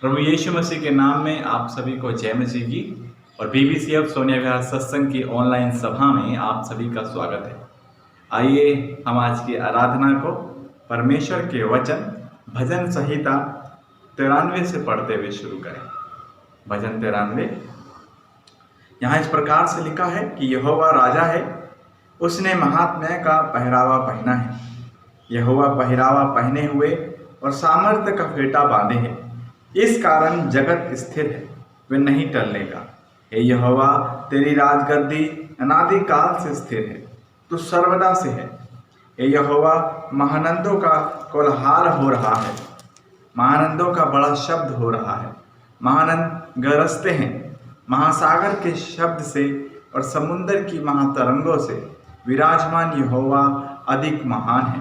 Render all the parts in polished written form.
प्रभु यीशु मसीह के नाम में आप सभी को जय मसीह की और बीबीसीएफ सोनिया विहार सत्संग की ऑनलाइन सभा में आप सभी का स्वागत है। आइए हम आज की आराधना को परमेश्वर के वचन भजन संहिता 93 से पढ़ते हुए शुरू करें। भजन 93 यहाँ इस प्रकार से लिखा है कि यहोवा राजा है, उसने महात्म्य का पहरावा पहना है। यहोवा पहरावा पहने हुए और सामर्थ्य का फेटा बांधे है। इस कारण जगत स्थिर है, वह नहीं टलने का। हे यहोवा, तेरी राजगद्दी अनादि काल से स्थिर है, तू सर्वदा से है। हे यहोवा, महानंदों का कोलाहल हो रहा है, महानंदों का बड़ा शब्द हो रहा है। महानंद गरजते हैं महासागर के शब्द से और समुद्र की महातरंगों से। विराजमान यहोवा अधिक महान है,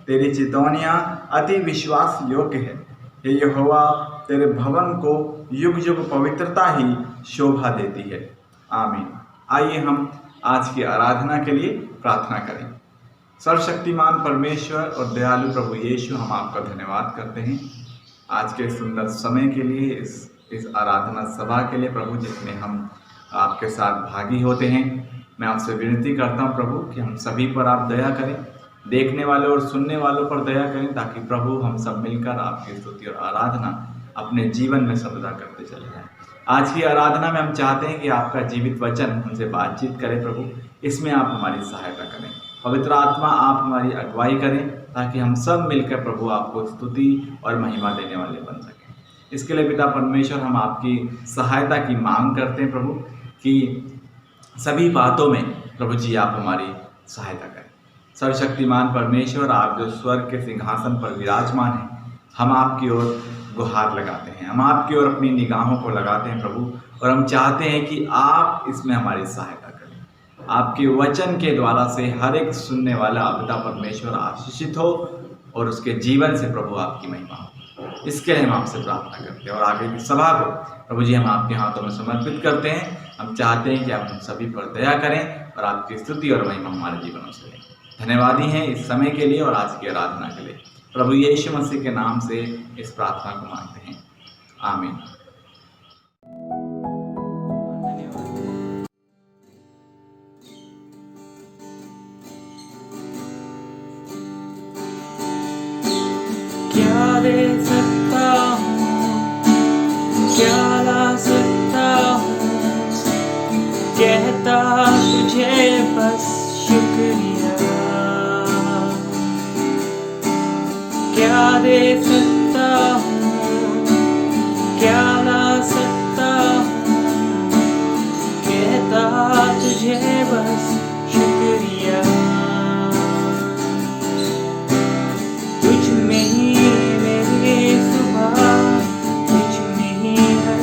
तेरी चितौनियाँ अति विश्वास योग्य है। हे यहोवा, तेरे भवन को युग युग पवित्रता ही शोभा देती है। आमीन। आइए हम आज की आराधना के लिए प्रार्थना करें। सर्वशक्तिमान परमेश्वर और दयालु प्रभु यीशु, हम आपका धन्यवाद करते हैं आज के सुंदर समय के लिए, इस आराधना सभा के लिए प्रभु, जिसमें हम आपके साथ भागी होते हैं। मैं आपसे विनती करता हूं प्रभु कि हम सभी पर आप दया करें, देखने वालों और सुनने वालों पर दया करें, ताकि प्रभु हम सब मिलकर आपकी स्तुति और आराधना अपने जीवन में सर्वदा करते चले जाएं। आज की आराधना में हम चाहते हैं कि आपका जीवित वचन हमसे बातचीत करे प्रभु, इसमें आप हमारी सहायता करें। पवित्र आत्मा आप हमारी अगुवाई करें, ताकि हम सब मिलकर प्रभु आपको स्तुति और महिमा देने वाले बन सकें। इसके लिए पिता परमेश्वर, हम आपकी सहायता की मांग करते हैं प्रभु, कि सभी बातों में प्रभु जी आप हमारी सहायता करें। सर्वशक्तिमान परमेश्वर, आप जो स्वर्ग के सिंहासन पर विराजमान हैं, हम आपकी ओर गुहार लगाते हैं, हम आपकी ओर अपनी निगाहों को लगाते हैं प्रभु, और हम चाहते हैं कि आप इसमें हमारी सहायता करें। आपके वचन के द्वारा से हर एक सुनने वाला पिता परमेश्वर आशीषित हो और उसके जीवन से प्रभु आपकी महिमा हो। इसके लिए हम आपसे प्रार्थना करते हैं और आगे की सभा को प्रभु जी हम आपके हाथों में समर्पित करते हैं। हम चाहते हैं कि आप हम सभी पर दया करें और आपकी स्तुति और महिमा हमारे जीवनों से लें। धन्यवादी हैं इस समय के लिए और आज की आराधना के लिए। प्रभु यीशु मसीह के नाम से इस प्रार्थना को मांगते हैं, आमीन। क्या दे सकता हूँ, क्या ला सकता हूँ, कहता तुझे बस शुक्रिया। क्या दे सकता हूँ, क्या ला सकता हूँ, कहता तुझे बस शुक्रिया। तुझ में ही मेरी सुबह, तुझ में ही हर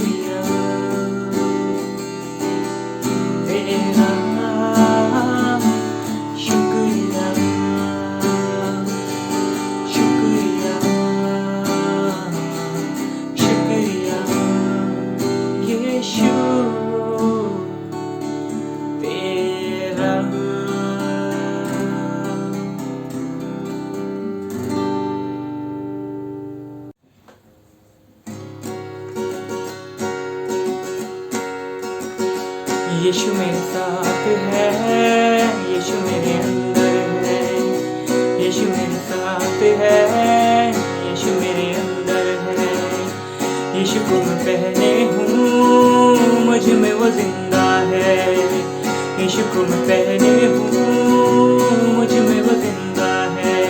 शुक्रिया तेरा, शुक्रिया शुक्रिया शुक्रिया यीशु तेरा। यीशु मेरे साथ है, यीशु मेरे अंदर है, यीशु मेरे साथ है, यीशु मेरे अंदर है। यीशु को मैं पहने हूँ, मुझ में वो जिंदा है। यीशु को मैं पहने हूँ, मुझ में वो जिंदा है।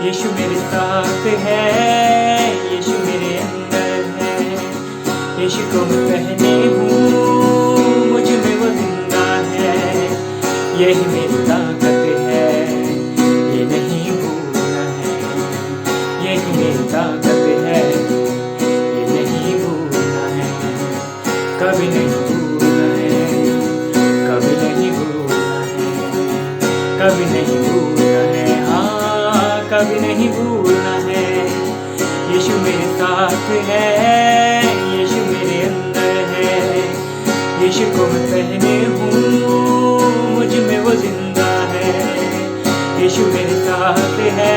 यीशु मेरे साथ है, यीशु मेरे अंदर है। यीशु को मैं पहने हूँ, मुझ में वो जिंदा है। यही मेरी ताकत है, ये नहीं भूलना है। यही मेरी ताकत है, ये नहीं भूलना है। कभी नहीं भूलना है, कभी नहीं भूलना है, कभी नहीं भूलना है, हाँ कभी नहीं भूलना है। यीशु मेरे साथ है, यीशु मेरे अंदर है। यीशु को मैं पहने हूँ, मुझ में वो जिंदा है। यीशु मेरे साथ है,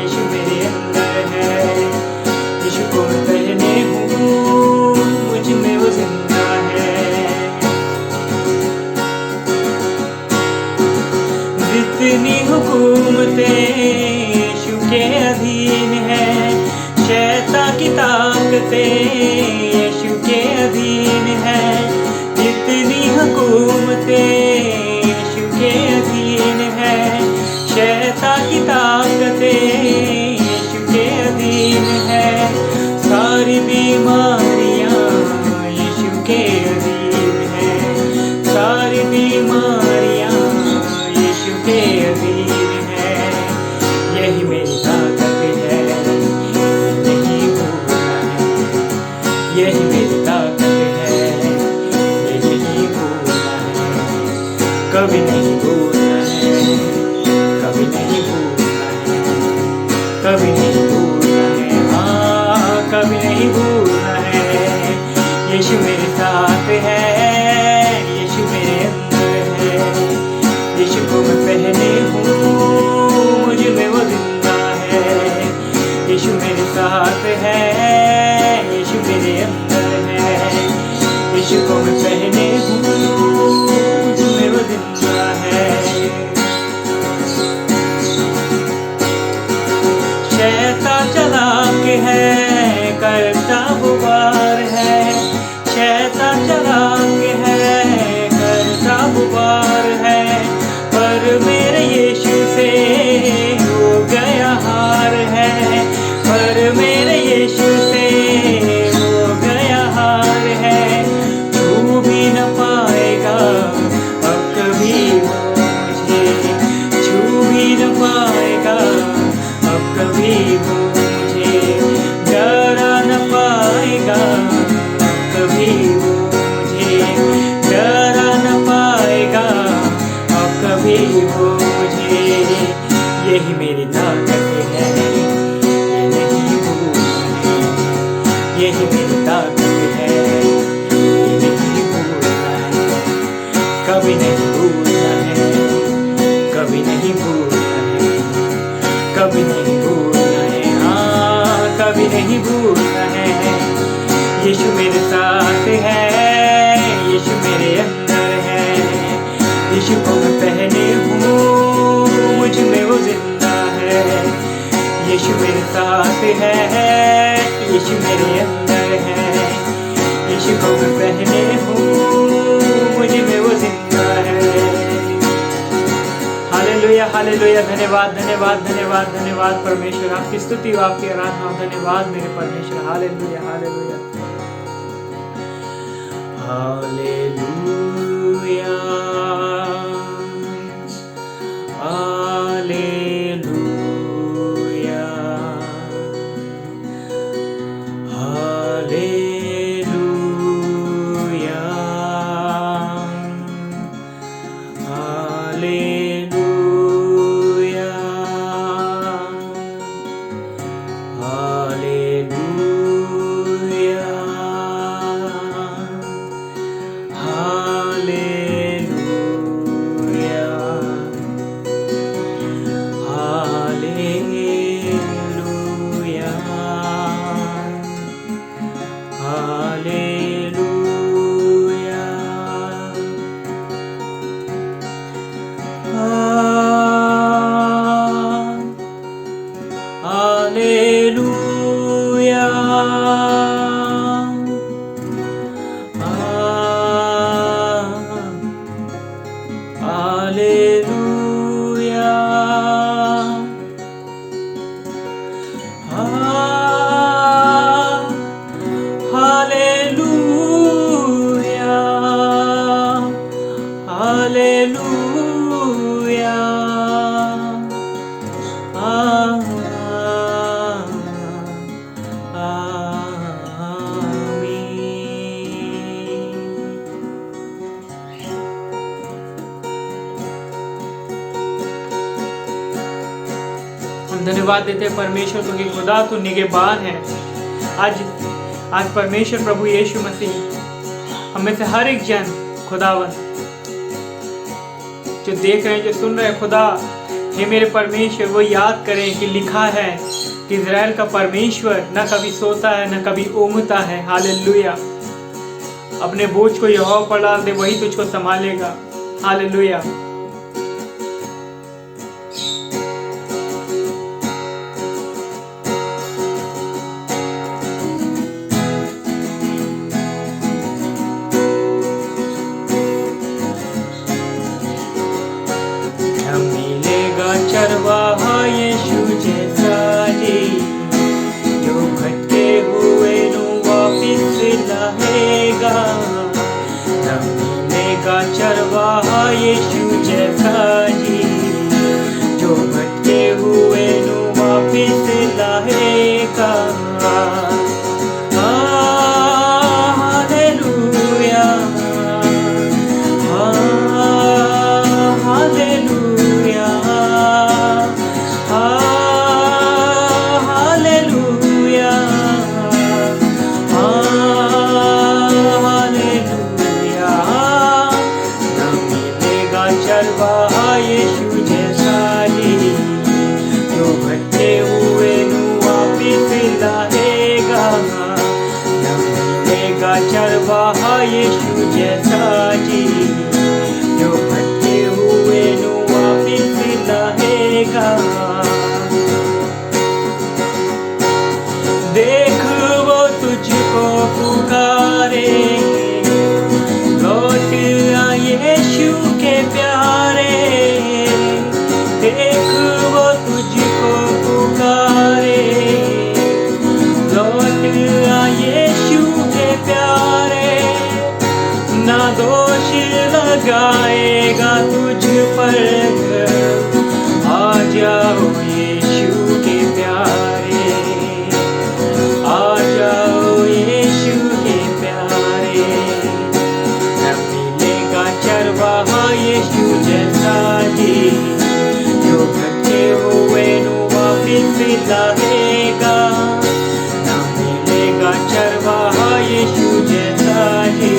यीशु मेरे अंदर है। यीशु को मैं पहने हूँ, मुझ में वो जिंदा है। जितनी हुकूमतें यीशु के अधीन है, शैतान की ताकतें यीशु के अधीन है। जितनी हुकूमतें यीशु के अधीन है, शैतान की ताकतें यीशु के अधीन है। सारी बीमारियां यीशु के अधीन है, सारी बीमारियां यीशु के अधीन है। यही मेरी ताकत है, नहीं भूलना है। यही मेरी ताकत है, ये नहीं भूलना है। कभी नहीं भूलना है, कभी नहीं भूलना है, कभी नहीं भूलना है, हाँ कभी नहीं भूलना है। यीशु मेरे साथ है, यीशु मेरे अंदर है। यीशु को मैं पहने हूँ, मुझ में वो जिंदा है। यीशु मेरे साथ है, यीशु मेरे अंदर है। यीशु को मैं पहने हूँ, मुझ में वो जिंदा है। शैतान चालाक है, करता वो वार है। शैतान चालाक है, करता वो वार है। पर मेरे यीशु से हो गया हार है। पर मेरे यीशु से हो गया हार है। छू भी न पाएगा अब कभी वो मुझे, छू भी न पाएगा अब कभी वो मुझे। डरा न पाएगा अब कभी वो मुझे, डरा न पाएगा अब कभी वो मुझे। यही मेरी ताकत है, ये नहीं भूलना है। यही मेरी ताकत है, ये नहीं भूलना है। कभी नहीं भूलना है, कभी नहीं भूलना है, कभी नहीं भूलना है, हाँ कभी नहीं भूलना है। यीशु मेरे साथ है, यीशु मेरे अंदर है। यीशु को मैं पहने हूँ, मुझ में वो जिंदा है। यीशु मेरे साथ है, यीशु मेरे अंदर है। यीशु को मैं पहने हूँ, मुझ में वो जिंदा है। हालेलुया हालेलुया, धन्यवाद धन्यवाद धन्यवाद धन्यवाद परमेश्वर, आपकी स्तुति हो, आपकी आराधना हो। धन्यवाद मेरे परमेश्वर, hallelujah hallelujah hallelujah hallelujah hallelujah hallelujah. Hallelujah. Hallelujah. Hallelujah. Hallelujah. हम धन्यवाद देते हैं परमेश्वर को कि खुदा तू निगहबान है। आज परमेश्वर प्रभु यीशु मसीह हमें से हर एक जन खुदावन जो देख रहे हैं, जो सुन रहे हैं, खुदा हे मेरे परमेश्वर वो याद करें कि लिखा है कि इज़राइल का परमेश्वर न कभी सोता है न कभी ऊँघता है। हालेलुया। अपने बोझ को यहोवा पर डाल दे, वही तुझको संभालेगा। हालेलुया। चरवाहा यीशु जैसा जी, जो भटके हुए नु वापिस लाएगा। मिलेगा चरवाहा यीशु जैसा जी, जो भटके हुए नु वापिस लाएगा। हालेलुया। हालेलुया। हालेलुया। हालेलुया। न मिलेगा चरवाहा यीशु जैसा जी, जो भटके हुए नु वापिस लाएगा। न मिलेगा चरवाहा यीशु जैसा जी, जो भटके हुए नु वापिस लाएगा। देख वो तुझको पुकारे, लौट आ यीशु के प्यारे। देख वो तुझको पुकारे, लौट आ यीशु के प्यारे। ना दोष लगाएगा तुझ पर, आ जाओ यीशु के प्यारे। आ जाओ यीशु के प्यारे। न मिलेगा चरवाहा यीशु जैसा जी, जो भटके हुए नु वापिस लाएगा। न मिलेगा चरवाहा यीशु जैसा जी,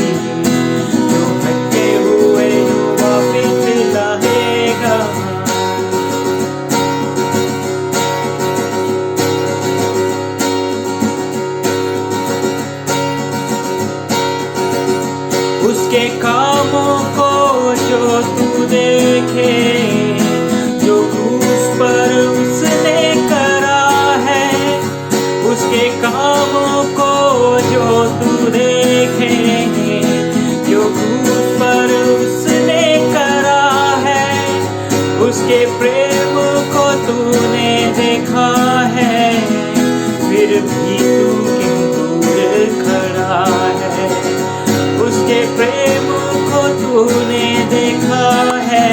जो भटके हुए नु वापिस लाएगा। उसके कामों को जो तू देखे, जो क्रूस पर उसने करा है। उसके कामों को जो तू देखे, जो क्रूस पर उसने करा है। उसके प्रेम को तूने देखा है, फिर भी तू क्यों दूर खड़ा है। उसके प्रेम को तूने देखा है,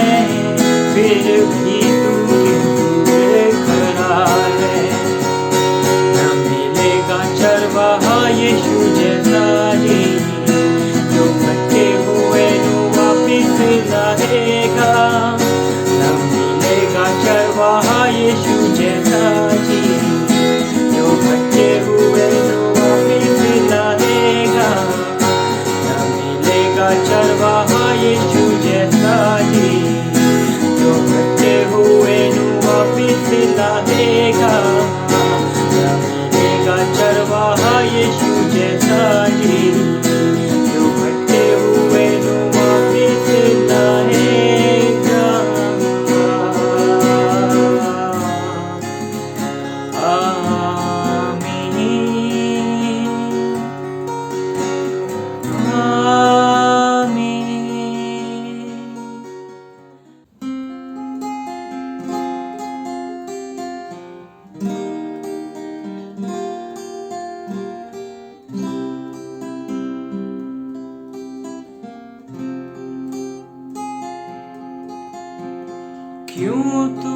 क्यों तू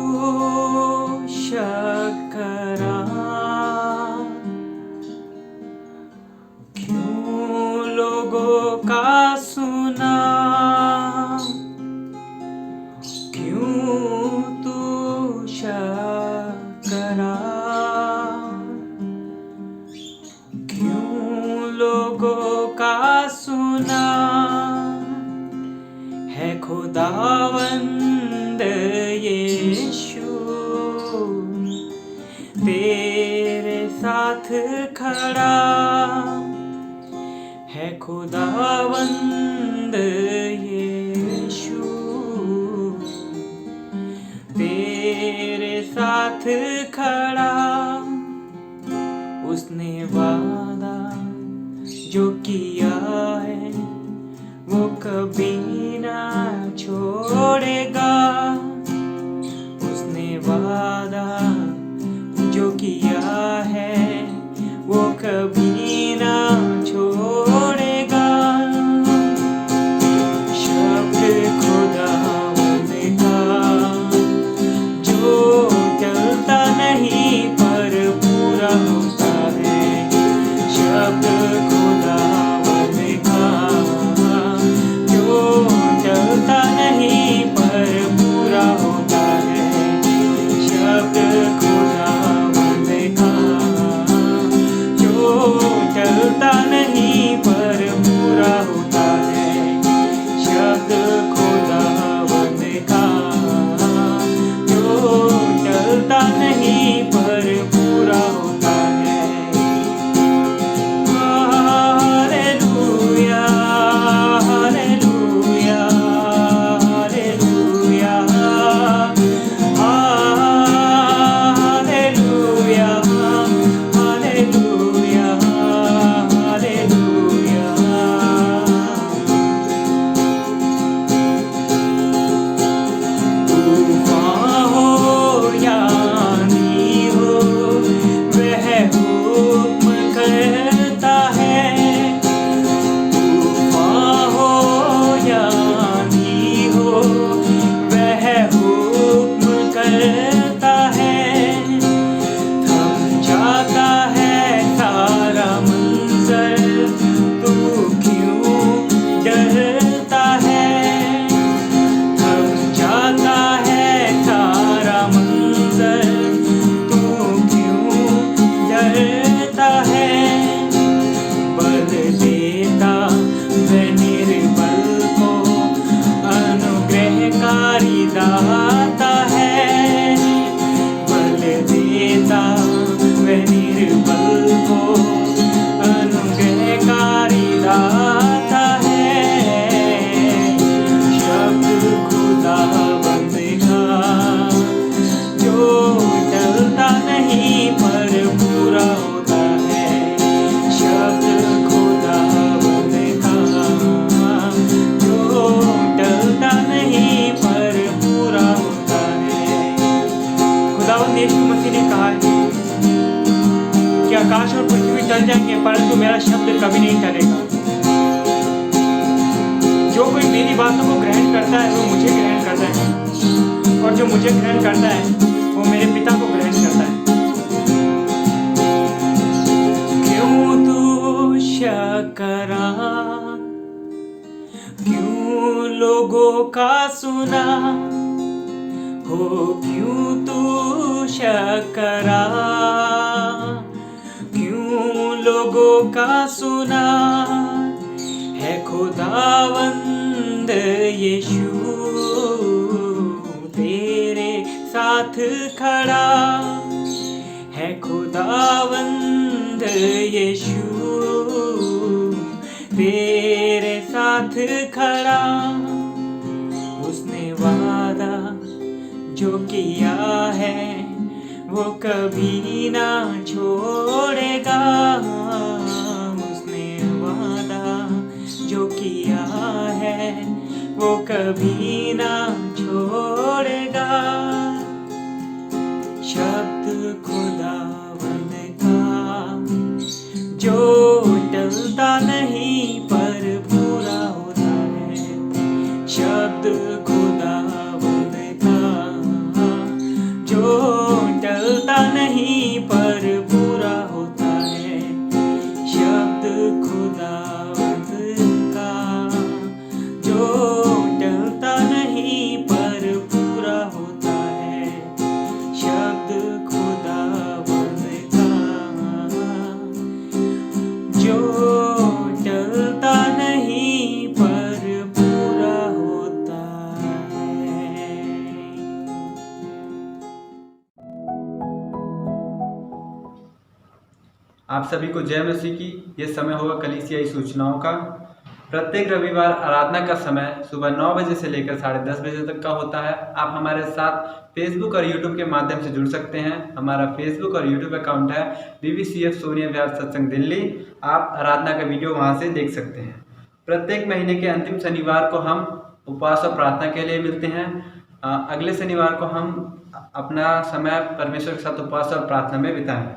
शक करा, क्यों लोगों का सुना, क्यों तू शक करा, क्यों लोगों का सुना, है खुदावंद यीशु तेरे साथ खड़ा, है खुदावंद यीशु तेरे साथ खड़ा। उसने वादा जो किया है वो कभी ना छोड़ेगा, उसने वादा जो किया है वो कभी ना छोड़ेगा। शब्द खुदावंद का जो चलता नहीं पर पूरा होता है, शब्द खुदावंद का जो चलता नहीं पर पूरा होता है, शब्द खुदावंद का जो चलता नहीं पर पूरा होता है, शब्द खुदावंद का जो चलता नहीं पर पूरा होता है। Hallelujah hallelujah hallelujah hallelujah hallelujah hallelujah. तूफान हो या आंधी हो वह हुक्म करता है, तूफान हो या आंधी हो वह हुक्म करता है, थम जाता है सारा मंजर तू क्यों डरता है, थम जाता है सारा मंजर तू क्यों डरता है, बल देता वह निर्बल को अनुग्रहकारी दाता है, बल देता वह निर्बल को अनुग्रहकारी दाता है, शब्द खुदावंद का जो चलता नहीं पर पूरा होता है, शब्द खुदावंद का जो चलता नहीं पर पूरा होता है। खुदावंद यीशु मसीह ने कहा है कि आकाश और पृथ्वी टल जाएंगे परंतु मेरा शब्द कभी नहीं टलेगा। जो कोई मेरी बातों को ग्रहण करता है वो मुझे ग्रहण करता है और जो मुझे ग्रहण करता है वो मेरे पिता को ग्रहण करता है। क्यों तू शक करा, क्यों लोगों का सुना हो, क्यों तू शक करा, क्यों लोगों का सुना, है खुदावंद यीशु तेरे साथ खड़ा, है खुदावंद यीशु तेरे साथ खड़ा। उसने वादा जो किया है वो कभी ना छोड़ेगा, उसने वादा जो किया है वो कभी ना छोड़ेगा। शब्द खुदावंद का जो टलता नहीं पर पूरा होता है, शब्द खुदावंद का खुदावंद का, जो टलता नहीं पर पूरा होता है। शब्द खुदावंद का, जो टलता नहीं पर पूरा होता है। आप सभी को जय मसीह की। ये समय होगा कलीसियाई सूचनाओं का। प्रत्येक रविवार आराधना का समय सुबह 9 बजे से लेकर 10:30 बजे तक का होता है। आप हमारे साथ फेसबुक और यूट्यूब के माध्यम से जुड़ सकते हैं। हमारा फेसबुक और यूट्यूब अकाउंट है BBCF सोनिया विहार सत्संग दिल्ली। आप आराधना का वीडियो वहां से देख सकते हैं। प्रत्येक महीने के अंतिम शनिवार को हम उपवास और प्रार्थना के लिए मिलते हैं। अगले शनिवार को हम अपना समय परमेश्वर के साथ उपवास और प्रार्थना में बिताएं।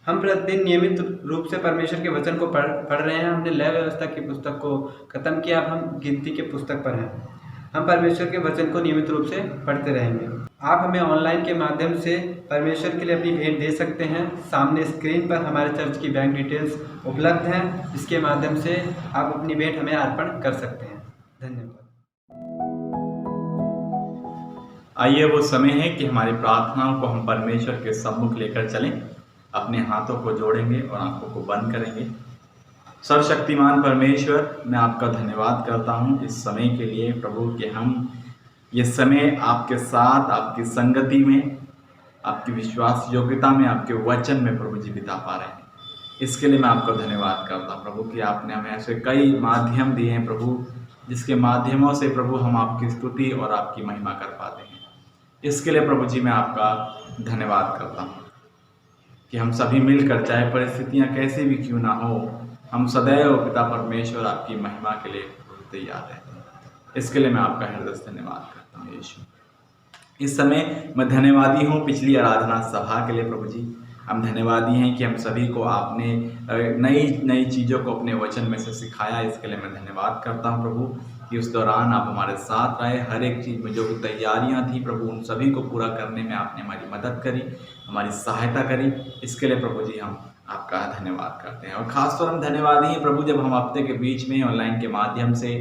हम प्रतिदिन नियमित रूप से परमेश्वर के वचन को पढ़ रहे हैं। हमने लय व्यवस्था की पुस्तक को खत्म किया, अब हम गिनती के पुस्तक पर हैं। हम परमेश्वर के वचन को नियमित रूप से पढ़ते रहेंगे। आप हमें ऑनलाइन के माध्यम से परमेश्वर के लिए अपनी भेंट दे सकते हैं। सामने स्क्रीन पर हमारे चर्च की बैंक डिटेल्स उपलब्ध हैं, जिसके माध्यम से आप अपनी भेंट हमें अर्पण कर सकते हैं। धन्यवाद। आइए वो समय है कि हमारी प्रार्थनाओं को हम परमेश्वर के सम्मुख लेकर चलें। अपने हाथों को जोड़ेंगे और आंखों को बंद करेंगे। सर्वशक्तिमान परमेश्वर, मैं आपका धन्यवाद करता हूँ इस समय के लिए प्रभु कि हम ये समय आपके साथ, आपकी संगति में, आपकी विश्वास योग्यता में, आपके वचन में प्रभु जी बिता पा रहे हैं। इसके लिए मैं आपका धन्यवाद करता हूँ प्रभु कि आपने हमें ऐसे कई माध्यम दिए हैं प्रभु, जिसके माध्यमों से प्रभु हम आपकी स्तुति और आपकी महिमा कर पाते हैं। इसके लिए प्रभु जी मैं आपका धन्यवाद करता हूँ कि हम सभी मिलकर, चाहे परिस्थितियां कैसी भी क्यों ना हो, हम सदैव पिता परमेश्वर आपकी महिमा के लिए तैयार रहते हैं। इसके लिए मैं आपका हृदय से धन्यवाद करता हूँ यीशु। इस समय मैं धन्यवादी हूँ पिछली आराधना सभा के लिए प्रभु जी। हम धन्यवादी हैं कि हम सभी को आपने नई चीज़ों को अपने वचन में से सिखाया। इसके लिए मैं धन्यवाद करता हूँ प्रभु कि उस दौरान आप हमारे साथ रहे। हर एक चीज़ में जो भी तैयारियां थी प्रभु, उन सभी को पूरा करने में आपने हमारी मदद करी, हमारी सहायता करी। इसके लिए प्रभु जी हम आपका धन्यवाद करते हैं। और खासतौर हम धन्यवादी हैं प्रभु जब हम हफ्ते के बीच में ऑनलाइन के माध्यम से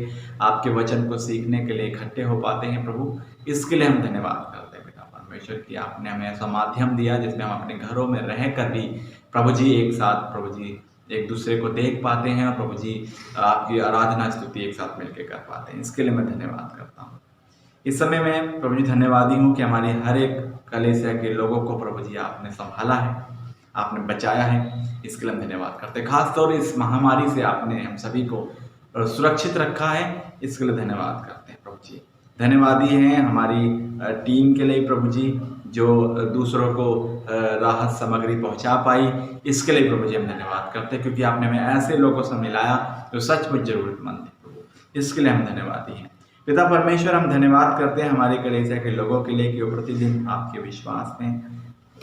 आपके वचन को सीखने के लिए इकट्ठे हो पाते हैं प्रभु। इसके लिए हम धन्यवाद करते हैं पिता परमेश्वर कि आपने हमें ऐसा माध्यम दिया जिसमें हम अपने घरों में रह कर भी प्रभु जी एक साथ प्रभु जी एक दूसरे को देख पाते हैं और प्रभु जी आपकी आराधना स्तुति एक साथ मिलकर कर पाते हैं। इसके लिए मैं धन्यवाद करता हूँ। इस समय मैं प्रभु जी धन्यवादी हूँ कि हमारी हर एक कलीसिया के लोगों को प्रभु जी आपने संभाला है, आपने बचाया है। इसके लिए हम धन्यवाद करते हैं। खासतौर इस महामारी से आपने हम सभी को सुरक्षित रखा है। इसके लिए धन्यवाद करते हैं प्रभु जी। धन्यवादी हैं हमारी टीम के लिए प्रभु जी, जो दूसरों को राहत सामग्री पहुंचा पाई। इसके लिए प्रभु जी हम धन्यवाद करते हैं, क्योंकि आपने हमें ऐसे लोगों से मिलाया जो सचमुच जरूरतमंद है प्रभु। इसके लिए हम धन्यवादी हैं पिता परमेश्वर। हम धन्यवाद करते हैं हमारे कलीसिया के लोगों के लिए कि वो प्रतिदिन आपके विश्वास में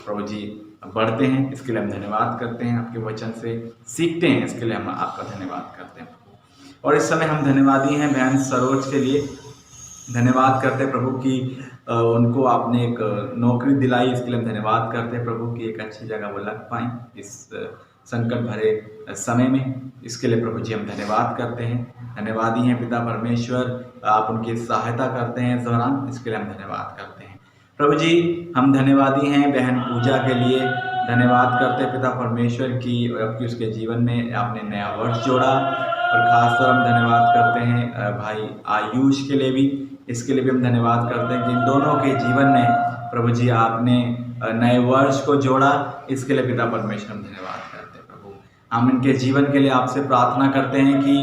प्रभु जी बढ़ते हैं। इसके लिए हम धन्यवाद करते हैं, आपके वचन से सीखते हैं। इसके लिए हम आपका धन्यवाद करते हैं प्रभु। और इस समय हम धन्यवादी हैं बहन सरोज के लिए। धन्यवाद करते हैं प्रभु कि उनको आपने एक नौकरी दिलाई। इसके लिए हम धन्यवाद करते हैं प्रभु कि एक अच्छी जगह वो लग पाएँ इस संकट भरे समय में। इसके लिए प्रभु जी हम धन्यवाद करते हैं। धन्यवादी हैं पिता परमेश्वर, आप उनकी सहायता करते हैं इस दौरान। इसके लिए हम धन्यवाद करते हैं प्रभु जी। हम धन्यवादी हैं बहन पूजा के लिए। धन्यवाद करते हैं पिता परमेश्वर की आपकी उसके जीवन में आपने नया वर्ष जोड़ा। और खासतौर हम धन्यवाद करते हैं भाई आयुष के लिए भी। इसके लिए भी हम धन्यवाद करते हैं कि इन दोनों के जीवन में प्रभु जी आपने नए वर्ष को जोड़ा। इसके लिए पिता परमेश्वर हम धन्यवाद करते हैं प्रभु। हम इनके जीवन के लिए आपसे प्रार्थना करते हैं कि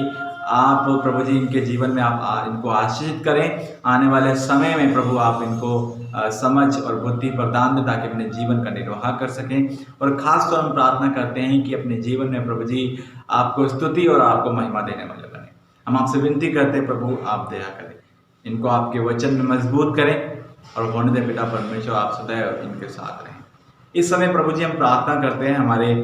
आप प्रभु जी इनके जीवन में आप इनको आशीषित करें। आने वाले समय में प्रभु आप इनको समझ और बुद्धि प्रदान दें ताकि अपने जीवन का निर्वाह कर सकें। और खास तौर हम प्रार्थना करते हैं कि अपने जीवन में प्रभु जी आपको स्तुति और आपको महिमा देने वाले बने। हम आपसे विनती करते हैं प्रभु आप दया करें, इनको आपके वचन में मजबूत करें और होने दे पिता परमेश्वर आप सदैव इनके साथ रहें। इस समय प्रभु जी हम प्रार्थना करते हैं हमारे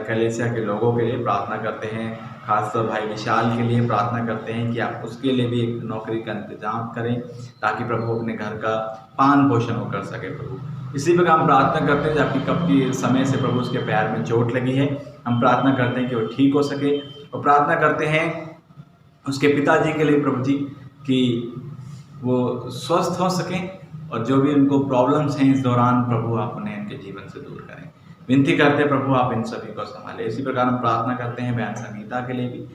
कलीसिया के लोगों के लिए प्रार्थना करते हैं। खासतौर भाई विशाल के लिए प्रार्थना करते हैं कि आप उसके लिए भी एक नौकरी का इंतजाम करें ताकि प्रभु अपने घर का पालन पोषण वो कर सके प्रभु। इसी प्रकार हम प्रार्थना करते हैं जबकि कब की समय से प्रभु उसके पैर में चोट लगी है। हम प्रार्थना करते हैं कि वो ठीक हो सके और प्रार्थना करते हैं उसके पिताजी के लिए प्रभु जी कि वो स्वस्थ हो सकें और जो भी उनको प्रॉब्लम्स हैं इस दौरान प्रभु आप उन्हें उनके जीवन से दूर करें। विनती करते हैं प्रभु आप इन सभी को संभालें। इसी प्रकार हम प्रार्थना करते हैं बहन संगीता के लिए भी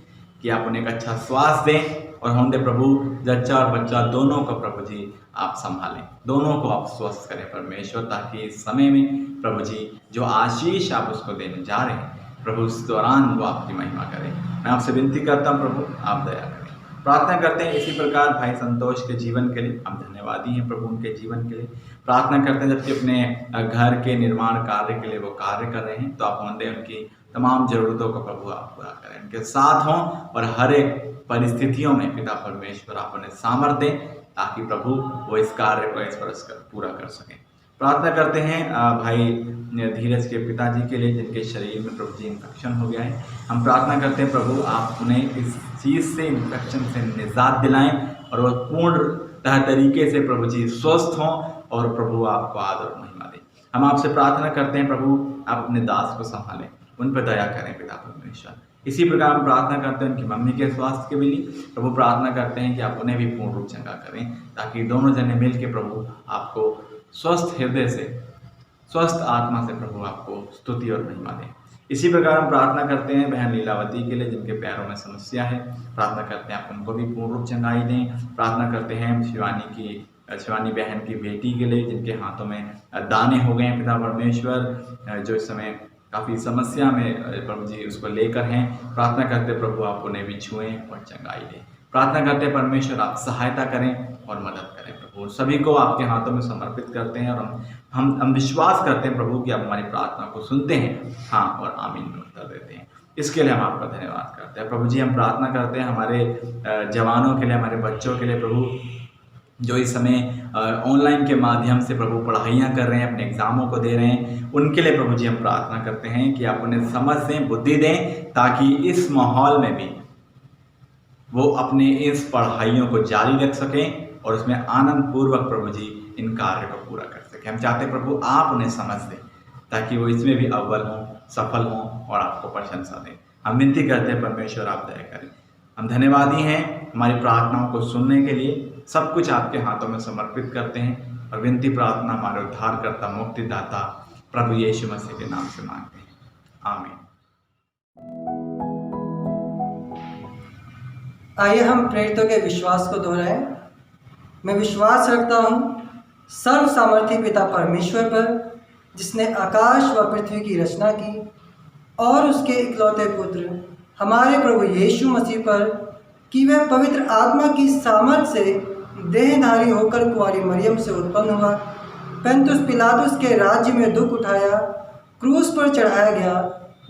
कि आप उन्हें एक अच्छा स्वास्थ्य दें और होंदे प्रभु जच्चा और बच्चा दोनों को प्रभु जी आप संभालें, दोनों को आप स्वस्थ करें परमेश्वर, ताकि इस समय में प्रभु जी जो आशीष आप उसको देने जा रहे हैं प्रभु उस दौरान वो आपकी महिमा करें। मैं आपसे विनती करता हूँ प्रभु आप दया करें। प्रार्थना करते हैं इसी प्रकार भाई संतोष के जीवन के लिए, हम धन्यवादी हैं प्रभु उनके जीवन के लिए। प्रार्थना करते हैं जबकि अपने घर के निर्माण कार्य के लिए वो कार्य कर रहे हैं, तो आप होंदे उनकी तमाम ज़रूरतों को प्रभु आप पूरा करें, उनके साथ हों और हर एक परिस्थितियों में पिता परमेश्वर आप उन्हें सामर्थ्य दें ताकि प्रभु वो इस कार्य को इस वर्ष पूरा कर सकें। प्रार्थना करते हैं भाई धीरज के पिताजी के लिए जिनके शरीर में प्रभु जी इन्फेक्शन हो गया है। हम प्रार्थना करते हैं प्रभु आप उन्हें इस चीज़ से इन्फेक्शन से निजात दिलाएं और वह पूर्णतः तरीके से प्रभु जी स्वस्थ हों और प्रभु आपको आदर और महिमा दें। हम आपसे प्रार्थना करते हैं प्रभु आप अपने दास को संभालें, उन पर दया करें पिता परमेश्वर। इसी प्रकार हम प्रार्थना करते हैं उनकी मम्मी के स्वास्थ्य के लिए प्रभु, प्रार्थना करते हैं कि आप उन्हें भी पूर्ण रूप चंगा करें ताकि दोनों जने मिल के प्रभु आपको स्वस्थ हृदय से स्वस्थ आत्मा से प्रभु आपको स्तुति और महिमा दें। इसी प्रकार हम प्रार्थना करते हैं बहन लीलावती के लिए जिनके पैरों में समस्या है, प्रार्थना करते हैं आप उनको भी पूर्ण रूप चंगाई दें। प्रार्थना करते हैं शिवानी बहन की बेटी के लिए जिनके हाथों में दाने हो गए हैं पिता परमेश्वर, जो इस समय काफ़ी समस्या में प्रभु जी उसको लेकर हैं। प्रार्थना करते प्रभु आप उन्हें भी छुएं और चंगाई दें। प्रार्थना करते परमेश्वर आप सहायता करें और मदद करें प्रभु, सभी को आपके हाथों में समर्पित करते हैं और हम विश्वास करते हैं प्रभु कि आप हमारी प्रार्थना को सुनते हैं, हाँ और आमीन में उत्तर देते हैं। इसके लिए हम आपका धन्यवाद करते हैं प्रभु जी। हम प्रार्थना करते हैं हमारे जवानों के लिए, हमारे बच्चों के लिए प्रभु, जो इस समय ऑनलाइन के माध्यम से प्रभु पढ़ाइयाँ कर रहे हैं, अपने एग्ज़ामों को दे रहे हैं, उनके लिए प्रभु जी हम प्रार्थना करते हैं कि आप उन्हें समझ दें, बुद्धि दें ताकि इस माहौल में भी वो अपने इस पढ़ाइयों को जारी रख सकें और उसमें आनंद पूर्वक प्रभु जी इन कार्य को पूरा कर सकें। हम चाहते हैं प्रभु आप उन्हें समझ दें ताकि वो इसमें भी अव्वल हों, सफल हों और आपको प्रशंसा दें। हम विनती करते हैं परमेश्वर आप दया करें। हम धन्यवादी हैं हमारी प्रार्थनाओं को सुनने के लिए, सब कुछ आपके हाथों में समर्पित करते हैं और विनती प्रार्थना हमारे उद्धारकर्ता मुक्तिदाता प्रभु यीशु मसीह के नाम से मांगते हैं, आमीन। आइए हम प्रेरितों के विश्वास को दोहराएं। मैं विश्वास रखता हूँ सर्व सामर्थी पिता परमेश्वर पर, जिसने आकाश व पृथ्वी की रचना की, और उसके इकलौते पुत्र हमारे प्रभु यीशु मसीह पर कि वह पवित्र आत्मा की सामर्थ से देहधारी होकर कुंवारी मरियम से उत्पन्न हुआ, पेंतुस पिलातुस के राज्य में दुख उठाया, क्रूस पर चढ़ाया गया,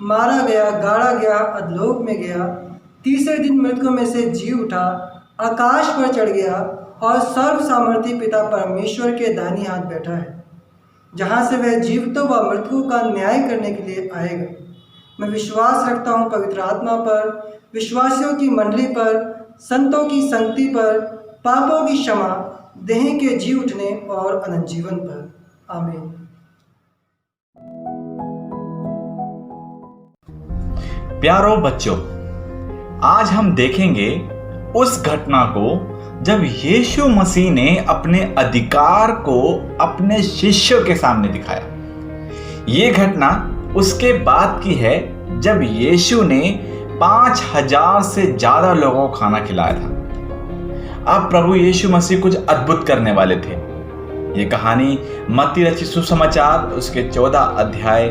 मारा गया, गाड़ा गया, अधलोक में गया, तीसरे दिन मृतकों में से जी उठा, आकाश पर चढ़ गया और सर्व सामर्थी पिता परमेश्वर के दाहिनी हाथ बैठा है, जहाँ से वह जीवितों व मृतकों का न्याय करने के लिए आएगा। मैं विश्वास रखता हूँ पवित्र आत्मा पर, विश्वासियों की मंडली पर, संतों की संगति पर, पापों की क्षमा, देह के जी उठने और अनंत जीवन पर, आमीन। प्यारो बच्चों, आज हम देखेंगे उस घटना को जब यीशु मसीह ने अपने अधिकार को अपने शिष्यों के सामने दिखाया। ये घटना उसके बाद की है जब यीशु ने 5000 से ज्यादा लोगों को खाना खिलाया था। अब प्रभु यीशु मसीह कुछ अद्भुत करने वाले थे। ये कहानी मत्ती रचित सुसमाचार उसके 14 अध्याय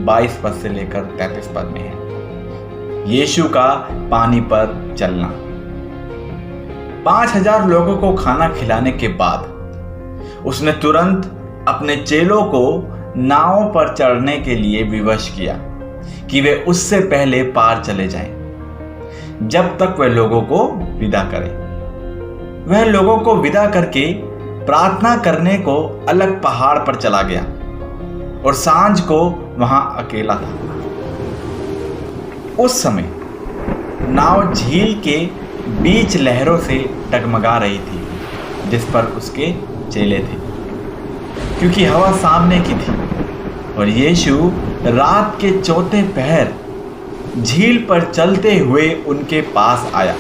22 पद से लेकर 33 पद में है। यीशु का पानी पर चलना। 5000 लोगों को खाना खिलाने के बाद उसने तुरंत अपने चेलों को नाव पर चढ़ने के लिए विवश किया कि वे उससे पहले पार चले जाएं, जब तक वह लोगों को विदा करे। वह लोगों को विदा करके प्रार्थना करने को अलग पहाड़ पर चला गया और सांझ को वहां अकेला था। उस समय नाव झील के बीच लहरों से डगमगा रही थी जिस पर उसके चेले थे, क्योंकि हवा सामने की थी और यीशु रात के चौथे पहर झील पर चलते हुए उनके पास आया।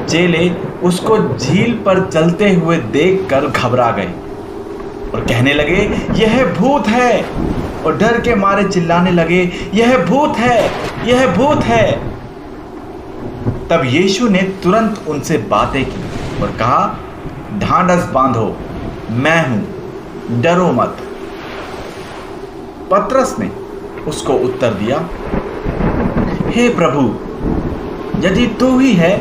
चेले उसको झील पर चलते हुए देखकर घबरा गए और कहने लगे, यह भूत है, और डर के मारे चिल्लाने लगे, यह भूत है, यह भूत है। तब यीशु ने तुरंत उनसे बातें की और कहा, ढांढस बांधो, मैं हूं, डरो मत। पतरस ने उसको उत्तर दिया, हे प्रभु, यदि तू ही है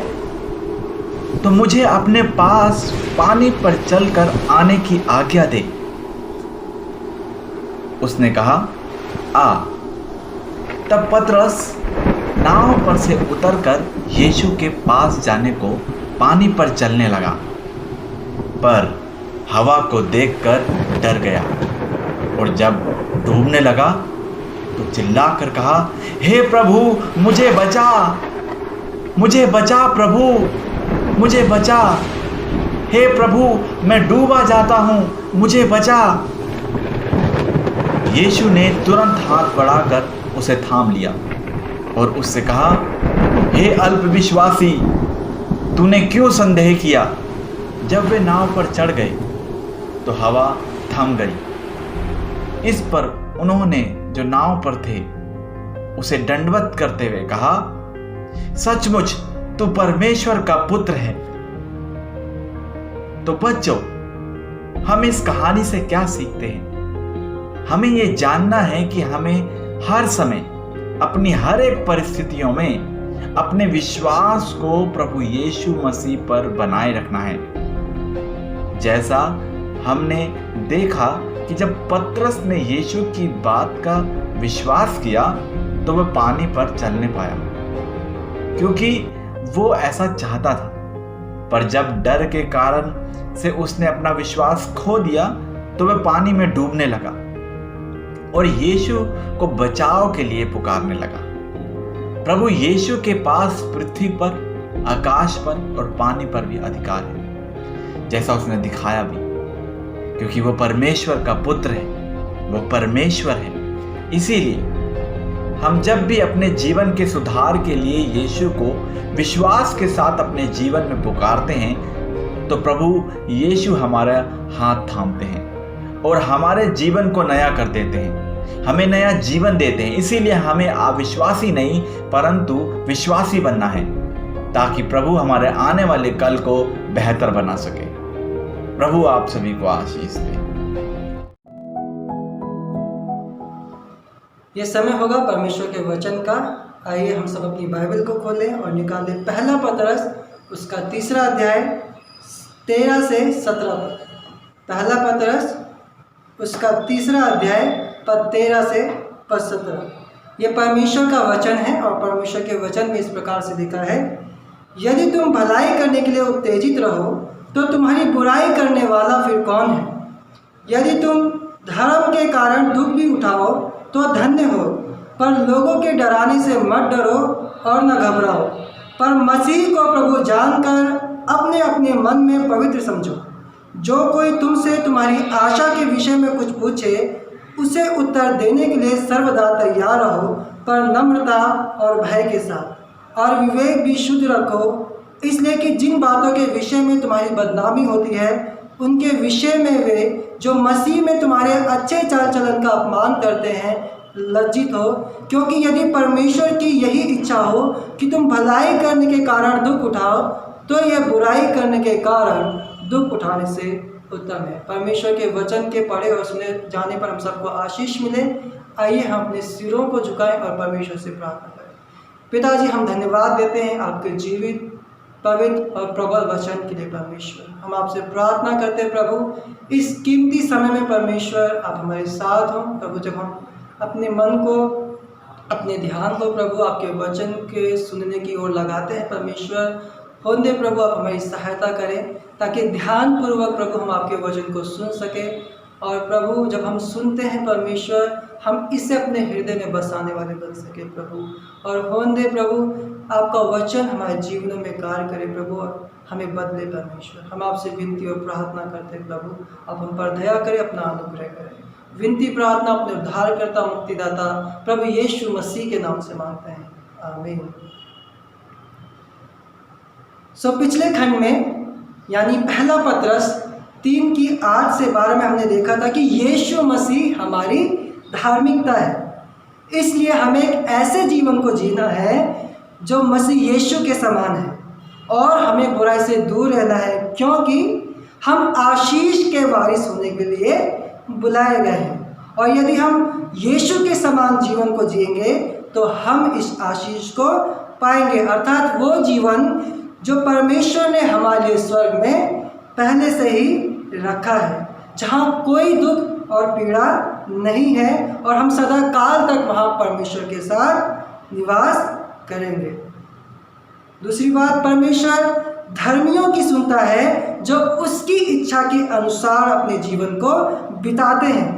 तो मुझे अपने पास पानी पर चलकर आने की आज्ञा दे। उसने कहा, आ। तब पतरस नाव पर से उतरकर यीशु के पास जाने को पानी पर चलने लगा, पर हवा को देखकर डर गया और जब डूबने लगा तो चिल्लाकर कहा, हे प्रभु, मुझे बचा, मुझे बचा प्रभु, मुझे बचा, हे प्रभु, मैं डूबा जाता हूं, मुझे बचा। यीशु ने तुरंत हाथ बढ़ाकर उसे थाम लिया और उससे कहा, हे अल्पविश्वासी, तूने क्यों संदेह किया? जब वे नाव पर चढ़ गए तो हवा थम गई। इस पर उन्होंने जो नाव पर थे उसे दंडवत करते हुए कहा, सचमुच तू परमेश्वर का पुत्र है। तो बच्चों, हम इस कहानी से क्या सीखते हैं? हमें यह जानना है कि हमें हर समय अपनी हर एक परिस्थितियों में अपने विश्वास को प्रभु यीशु मसीह पर बनाए रखना है। जैसा हमने देखा कि जब पतरस ने यीशु की बात का विश्वास किया तो वह पानी पर चलने पाया, क्योंकि वो ऐसा चाहता था। पर जब डर के कारण से उसने अपना विश्वास खो दिया तो वह पानी में डूबने लगा और यीशु को बचाव के लिए पुकारने लगा। प्रभु यीशु के पास पृथ्वी पर, आकाश पर और पानी पर भी अधिकार है, जैसा उसने दिखाया भी, क्योंकि वो परमेश्वर का पुत्र है, वो परमेश्वर है। इसीलिए हम जब भी अपने जीवन के सुधार के लिए यीशु को विश्वास के साथ अपने जीवन में पुकारते हैं तो प्रभु यीशु हमारा हाथ थामते हैं और हमारे जीवन को नया कर देते हैं, हमें नया जीवन देते हैं। इसीलिए हमें अविश्वासी नहीं परंतु विश्वासी बनना है, ताकि प्रभु हमारे आने वाले कल को बेहतर बना सके। प्रभु आप सभी को आशीष दे। ये समय होगा परमेश्वर के वचन का। आइए हम सब अपनी बाइबल को खोलें और निकालें पहला पतरस उसका 3 अध्याय 13 से 17 तक। पहला पतरस उसका 3 अध्याय पद 13 से पद 17। ये परमेश्वर का वचन है और परमेश्वर के वचन में इस प्रकार से लिखा है, यदि तुम भलाई करने के लिए उत्तेजित रहो तो तुम्हारी बुराई करने वाला फिर कौन है? यदि तुम धर्म के कारण दुख भी उठाओ तो धन्य हो, पर लोगों के डराने से मत डरो और न घबराओ, पर मसीह को प्रभु जानकर अपने अपने मन में पवित्र समझो। जो कोई तुमसे तुम्हारी आशा के विषय में कुछ पूछे उसे उत्तर देने के लिए सर्वदा तैयार रहो, पर नम्रता और भय के साथ, और विवेक भी शुद्ध रखो, इसलिए कि जिन बातों के विषय में तुम्हारी बदनामी होती है उनके विषय में वे जो मसीह में तुम्हारे अच्छे चाल चलन का अपमान करते हैं लज्जित हो। क्योंकि यदि परमेश्वर की यही इच्छा हो कि तुम भलाई करने के कारण दुख उठाओ तो यह बुराई करने के कारण दुख उठाने से उत्तम है। परमेश्वर के वचन के पढ़े और सुने जाने पर हम सबको आशीष मिले। आइए हम अपने सिरों को झुकाएं और परमेश्वर से प्रार्थना करें। पिताजी, हम धन्यवाद देते हैं आपके जीवित, पवित्र और प्रबल वचन के लिए। परमेश्वर, हम आपसे प्रार्थना करते हैं प्रभु, इस कीमती समय में परमेश्वर आप हमारे साथ हों। प्रभु, जब हम अपने मन को, अपने ध्यान को प्रभु आपके वचन के सुनने की ओर लगाते हैं, परमेश्वर होंदे प्रभु आप हमारी सहायता करें, ताकि ध्यानपूर्वक प्रभु हम आपके वचन को सुन सकें। और प्रभु, जब हम सुनते हैं परमेश्वर, हम इसे अपने हृदय में बसाने वाले बन सके प्रभु। और होंदे प्रभु आपका वचन हमारे जीवनों में कार्य करे प्रभु, और हमें बदले परमेश्वर। हम आपसे विनती और प्रार्थना करते हैं प्रभु, आप हम पर दया करें, अपना अनुग्रह करें। विनती प्रार्थना अपने उद्धारकर्ता मुक्तिदाता प्रभु यीशु मसीह के नाम से मांगते हैं, आमीन। पिछले खंड में यानी पहला पत्रस 3:8 से 12 में हमने देखा था कि यीशु मसीह हमारी धार्मिकता है। इसलिए हमें एक ऐसे जीवन को जीना है जो मसीह यीशु के समान है और हमें बुराई से दूर रहना है, क्योंकि हम आशीष के वारिस होने के लिए बुलाए गए हैं। और यदि हम यीशु के समान जीवन को जिएंगे तो हम इस आशीष को पाएंगे, अर्थात वो जीवन जो परमेश्वर ने हमारे लिए स्वर्ग में पहले से ही रखा है, जहाँ कोई दुख और पीड़ा नहीं है और हम सदा काल तक वहाँ परमेश्वर के साथ निवास करेंगे। दूसरी बात, परमेश्वर धर्मियों की सुनता है जो उसकी इच्छा के अनुसार अपने जीवन को बिताते हैं,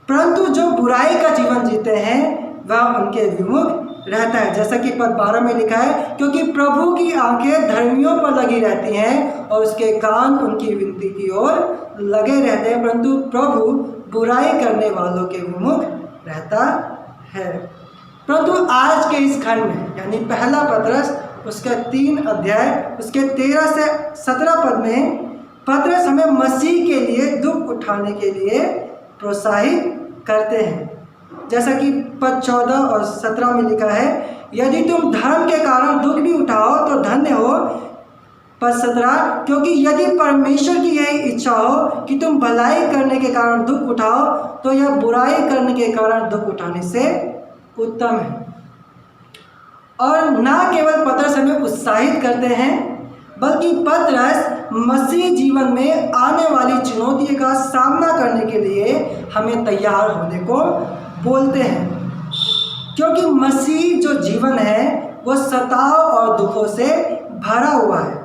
परंतु जो बुराई का जीवन जीते हैं वह उनके विमुख रहता है। जैसा कि पद 12 में लिखा है, क्योंकि प्रभु की आंखें धर्मियों पर लगी रहती हैं और उसके कान उनकी विनती की ओर लगे रहते हैं, परंतु प्रभु बुराई करने वालों के विमुख रहता है। परंतु आज के इस खंड में यानी पहला पत्रस उसका 3 अध्याय उसके 13 से 17 पद में पत्रस हमें मसीह के लिए दुख उठाने के लिए प्रोत्साहित करते हैं। जैसा कि पद 14 और 17 में लिखा है, यदि तुम धर्म के कारण दुख भी उठाओ तो धन्य हो। पद 17, क्योंकि यदि परमेश्वर की यही इच्छा हो कि तुम भलाई करने के कारण दुख उठाओ तो यह बुराई करने के कारण दुख उठाने से उत्तम है। और ना केवल पत्रस हमें उत्साहित करते हैं, बल्कि पत्रस मसीह जीवन में आने वाली चुनौतियों का सामना करने के लिए हमें तैयार होने को बोलते हैं, क्योंकि मसीह जो जीवन है वो सताव और दुखों से भरा हुआ है।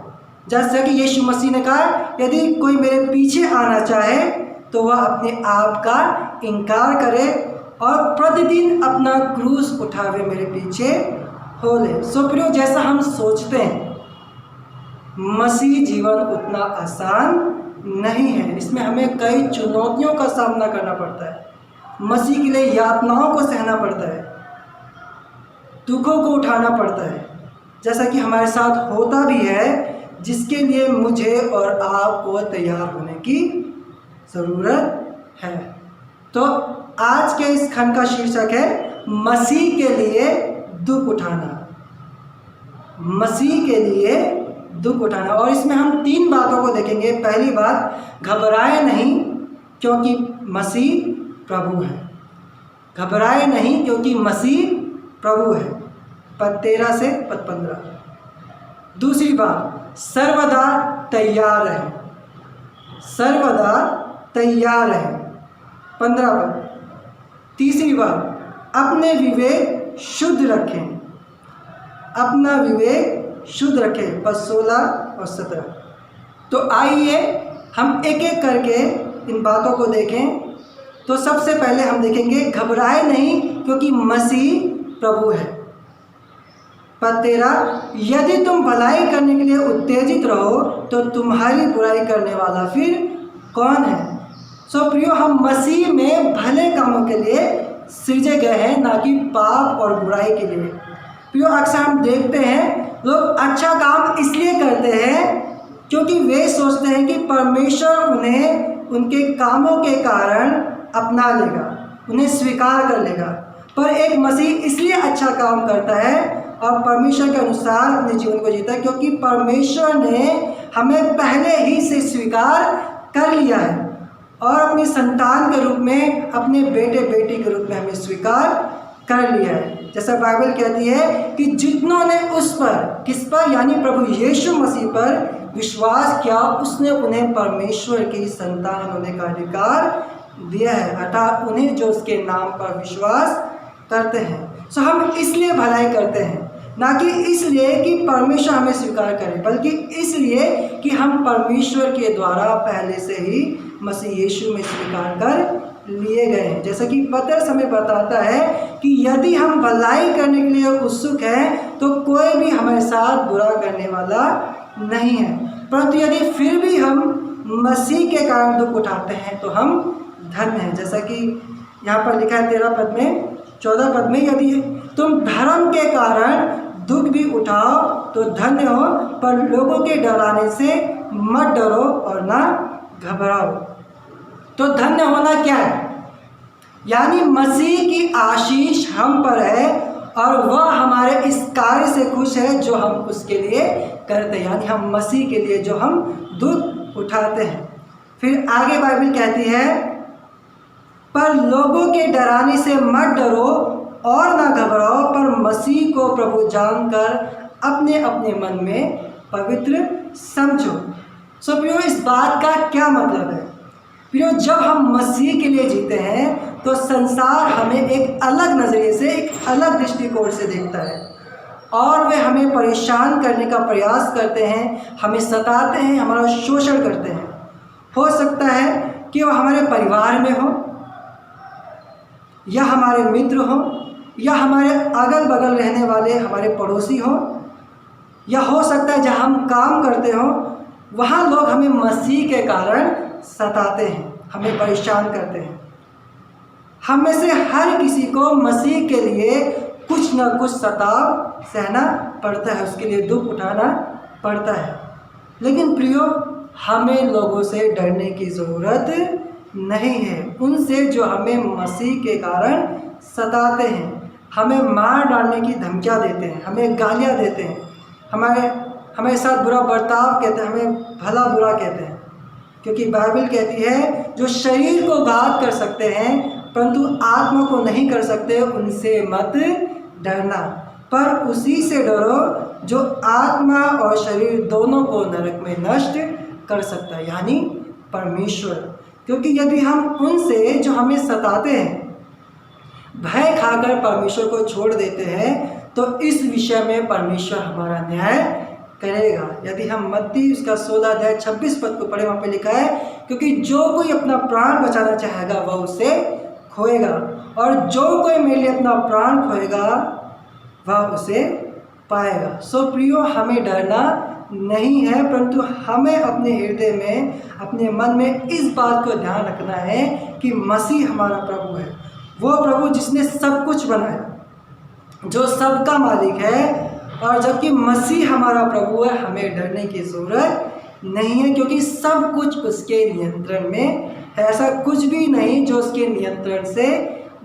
जैसा कि यीशु मसीह ने कहा, यदि कोई मेरे पीछे आना चाहे तो वह अपने आप का इनकार करे और प्रतिदिन अपना क्रूस उठावे मेरे पीछे हो ले। प्रियो, जैसा हम सोचते हैं मसीह जीवन उतना आसान नहीं है। इसमें हमें कई चुनौतियों का सामना करना पड़ता है, मसीह के लिए यातनाओं को सहना पड़ता है, दुखों को उठाना पड़ता है, जैसा कि हमारे साथ होता भी है, जिसके लिए मुझे और आपको तैयार होने की ज़रूरत है। तो आज के इस खंड का शीर्षक है मसीह के लिए दुख उठाना, मसीह के लिए दुख उठाना। और इसमें हम 3 बातों को देखेंगे। पहली बात, घबराए नहीं क्योंकि मसीह प्रभु है। घबराए नहीं क्योंकि मसीह प्रभु है, पद 13 से पद 15। दूसरी बात, सर्वदा तैयार रहे, सर्वदा तैयार रहे, 15 पद। तीसरी बात, अपने विवेक शुद्ध रखें, अपना विवेक शुद्ध रखें, पद 16 और 17। तो आइए हम एक एक करके इन बातों को देखें। तो सबसे पहले हम देखेंगे, घबराए नहीं क्योंकि मसीह प्रभु है, पद 13, यदि तुम भलाई करने के लिए उत्तेजित रहो तो तुम्हारी बुराई करने वाला फिर कौन है। प्रियो, हम मसीह में भले कामों के लिए सृजे गए हैं, ना कि पाप और बुराई के लिए। प्रियो, अक्सर हम देखते हैं लोग अच्छा काम इसलिए करते हैं क्योंकि वे सोचते हैं कि परमेश्वर उन्हें उनके कामों के कारण अपना लेगा, उन्हें स्वीकार कर लेगा। पर एक मसीह इसलिए अच्छा काम करता है और परमेश्वर के अनुसार अपने जीवन को जीता है क्योंकि परमेश्वर ने हमें पहले ही से स्वीकार कर लिया है और अपनी संतान के रूप में, अपने बेटे बेटी के रूप में हमें स्वीकार कर लिया है। जैसा बाइबल कहती है कि जितनों ने उस पर, किस पर, यानी प्रभु यीशु मसीह पर विश्वास किया, उसने उन्हें परमेश्वर की संतान होने का अधिकार दिया है, अर्थात उन्हें जो उसके नाम पर विश्वास करते हैं। हम इसलिए भलाई करते हैं, ना कि इसलिए कि परमेश्वर हमें स्वीकार करे, बल्कि इसलिए कि हम परमेश्वर के द्वारा पहले से ही मसीह यीशु में स्वीकार कर लिए गए हैं। जैसा कि पतरस हमें बताता है कि यदि हम भलाई करने के लिए उत्सुक हैं तो कोई भी हमारे साथ बुरा करने वाला नहीं है, परंतु यदि फिर भी हम मसीह के कारण दुख उठाते हैं तो हम धन्य हैं। जैसा कि यहाँ पर लिखा है 14 पद में, यदि तुम धर्म के कारण दुख भी उठाओ तो धन्य हो, पर लोगों के डराने से मत डरो और ना घबराओ। तो धन्य होना क्या है? यानी मसीह की आशीष हम पर है और वह हमारे इस कार्य से खुश है जो हम उसके लिए करते हैं, यानी हम मसीह के लिए जो हम दुख उठाते हैं। फिर आगे बाइबल कहती है, पर लोगों के डराने से मत डरो और ना घबराओ, पर मसीह को प्रभु जानकर अपने अपने मन में पवित्र समझो। सो प्रियो, इस बात का क्या मतलब है? प्रियो, जब हम मसीह के लिए जीते हैं तो संसार हमें एक अलग नज़रिए से, एक अलग दृष्टिकोण से देखता है और वे हमें परेशान करने का प्रयास करते हैं, हमें सताते हैं, हमारा शोषण करते हैं। हो सकता है कि वह हमारे परिवार में हो, या हमारे मित्र हो, या हमारे अगल बगल रहने वाले हमारे पड़ोसी हो, या हो सकता है जहाँ हम काम करते हो वहाँ लोग हमें मसीह के कारण सताते हैं, हमें परेशान करते हैं। हम में से हर किसी को मसीह के लिए कुछ न कुछ सताव सहना पड़ता है, उसके लिए दुख उठाना पड़ता है। लेकिन प्रियो, हमें लोगों से डरने की ज़रूरत नहीं है, उनसे जो हमें मसीह के कारण सताते हैं, हमें मार डालने की धमकियाँ देते हैं, हमें गालियाँ देते हैं, हमारे साथ बुरा बर्ताव कहते हैं, हमें भला बुरा कहते हैं। क्योंकि बाइबल कहती है, जो शरीर को घात कर सकते हैं परंतु आत्मा को नहीं कर सकते, उनसे मत डरना, पर उसी से डरो जो आत्मा और शरीर दोनों को नरक में नष्ट कर सकता है, यानी परमेश्वर। क्योंकि यदि हम उनसे जो हमें सताते हैं भय खाकर परमेश्वर को छोड़ देते हैं तो इस विषय में परमेश्वर हमारा न्याय करेगा। यदि हम मत्ती उसका 16 अध्याय 26 पद को पढ़े, वहाँ पे लिखा है, क्योंकि जो कोई अपना प्राण बचाना चाहेगा वह उसे खोएगा, और जो कोई मेरे लिए अपना प्राण खोएगा वह उसे पाएगा। सो प्रियो, हमें डरना नहीं है, परंतु हमें अपने हृदय में, अपने मन में इस बात को ध्यान रखना है कि मसीह हमारा प्रभु है, वो प्रभु जिसने सब कुछ बनाया, जो सबका मालिक है। और जबकि मसीह हमारा प्रभु है, हमें डरने की ज़रूरत नहीं है, क्योंकि सब कुछ उसके नियंत्रण में है। ऐसा कुछ भी नहीं जो उसके नियंत्रण से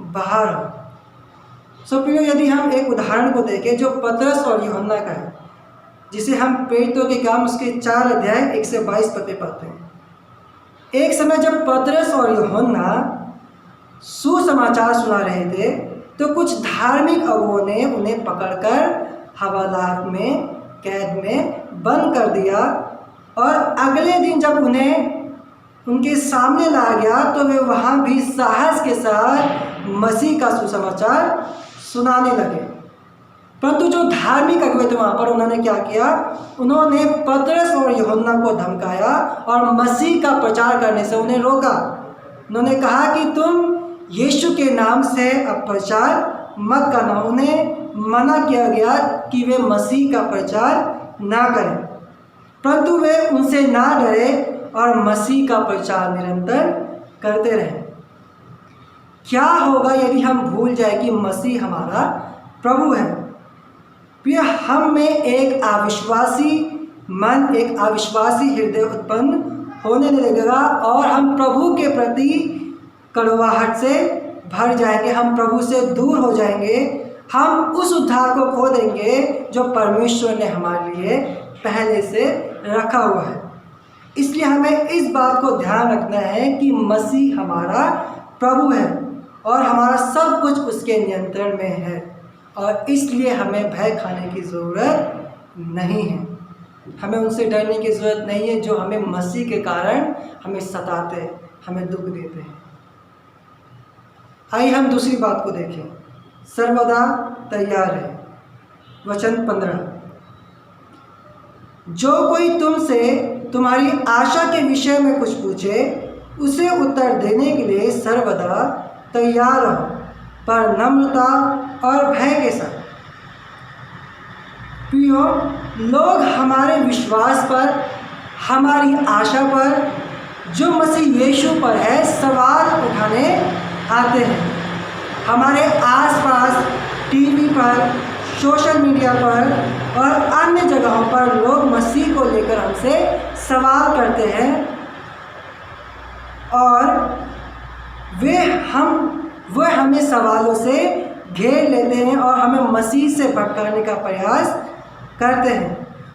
बाहर हो। सो प्रियो, यदि हम एक उदाहरण को देखें जो पतरस और यूहन्ना का है, जिसे हम प्रेरितों के काम उसके 4 अध्याय 1 से 22 पद पाते हैं। एक समय जब पतरस और यूहन्ना सुसमाचार सुना रहे थे तो कुछ धार्मिक अगुओं ने उन्हें पकड़कर हवालात में, कैद में बंद कर दिया, और अगले दिन जब उन्हें उनके सामने लाया गया तो वे वहाँ भी साहस के साथ मसीह का सुसमाचार सुनाने लगे। परंतु जो धार्मिक अगुवे थे वहाँ पर, उन्होंने क्या किया? उन्होंने पतरस और यूहन्ना को धमकाया और मसीह का प्रचार करने से उन्हें रोका। उन्होंने कहा कि तुम यीशु के नाम से अब प्रचार मत करना। उन्हें मना किया गया कि वे मसीह का प्रचार ना करें, परंतु वे उनसे ना डरे और मसीह का प्रचार निरंतर करते रहे। क्या होगा यदि हम भूल जाए कि मसीह हमारा प्रभु है? प्रिय, हम में एक अविश्वासी मन, एक अविश्वासी हृदय उत्पन्न होने लगेगा और हम प्रभु के प्रति कड़वाहट से भर जाएंगे, हम प्रभु से दूर हो जाएंगे, हम उस उद्धार को खो देंगे जो परमेश्वर ने हमारे लिए पहले से रखा हुआ है। इसलिए हमें इस बात को ध्यान रखना है कि मसीह हमारा प्रभु है और हमारा सब कुछ उसके नियंत्रण में है, और इसलिए हमें भय खाने की ज़रूरत नहीं है। हमें उनसे डरने की ज़रूरत नहीं है जो हमें मसीह के कारण हमें सताते हैं, हमें दुख देते हैं। आइए हम दूसरी बात को देखें। सर्वदा तैयार है। वचन 15, जो कोई तुमसे तुम्हारी आशा के विषय में कुछ पूछे उसे उत्तर देने के लिए सर्वदा तैयार रहो, पर नम्रता और भय के साथ। प्रियो, लोग हमारे विश्वास पर, हमारी आशा पर, जो मसीह यीशु पर है, सवाल उठाने आते हैं। हमारे आसपास टीवी पर, सोशल मीडिया पर और अन्य जगहों पर लोग मसीह को लेकर हमसे सवाल करते हैं और वे हमें सवालों से घेर लेते हैं और हमें मसीह से भटकाने का प्रयास करते हैं,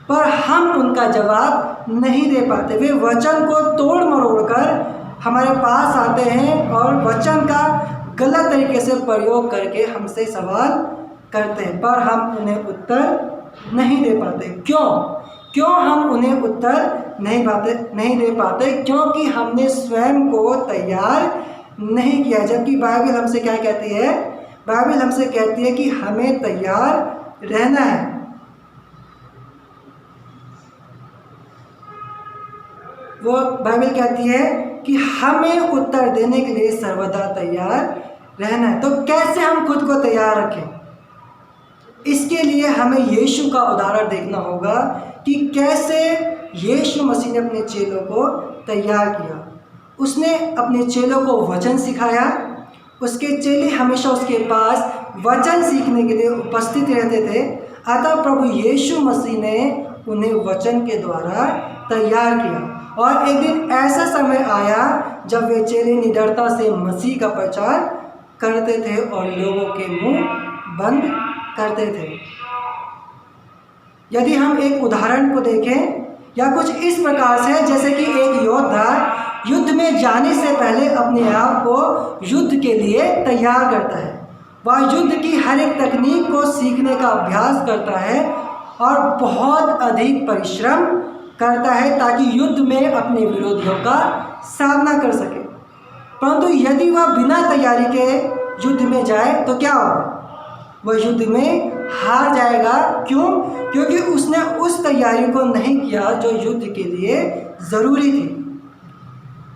पर हम उनका जवाब नहीं दे पाते। वे वचन को तोड़ मरोड़ कर हमारे पास आते हैं और वचन का गलत तरीके से प्रयोग करके हमसे सवाल करते हैं, पर हम उन्हें उत्तर नहीं दे पाते। क्यों हम उन्हें उत्तर नहीं दे पाते? क्योंकि हमने स्वयं को तैयार नहीं किया। जबकि बाइबल हमसे क्या कहती है? बाइबल हमसे कहती है कि हमें तैयार रहना है। वो बाइबल कहती है कि हमें उत्तर देने के लिए सर्वदा तैयार रहना है। तो कैसे हम खुद को तैयार रखें? इसके लिए हमें यीशु का उदाहरण देखना होगा कि कैसे यीशु मसीह ने अपने चेलों को तैयार किया। उसने अपने चेलों को वचन सिखाया। उसके चेले हमेशा उसके पास वचन सीखने के लिए उपस्थित रहते थे। अतः प्रभु यीशु मसीह ने उन्हें वचन के द्वारा तैयार किया। और एक दिन ऐसा समय आया जब वे चेले निडरता से मसीह का प्रचार करते थे और लोगों के मुंह बंद करते थे। यदि हम एक उदाहरण को देखें, या कुछ इस प्रकार से जैसे कि एक योद्धा युद्ध में जाने से पहले अपने आप को युद्ध के लिए तैयार करता है। वह युद्ध की हर एक तकनीक को सीखने का अभ्यास करता है और बहुत अधिक परिश्रम करता है ताकि युद्ध में अपने विरोधियों का सामना कर सके। परंतु यदि वह बिना तैयारी के युद्ध में जाए तो क्या होगा? वह युद्ध में हार जाएगा। क्यों? क्योंकि उसने उस तैयारी को नहीं किया जो युद्ध के लिए ज़रूरी थी।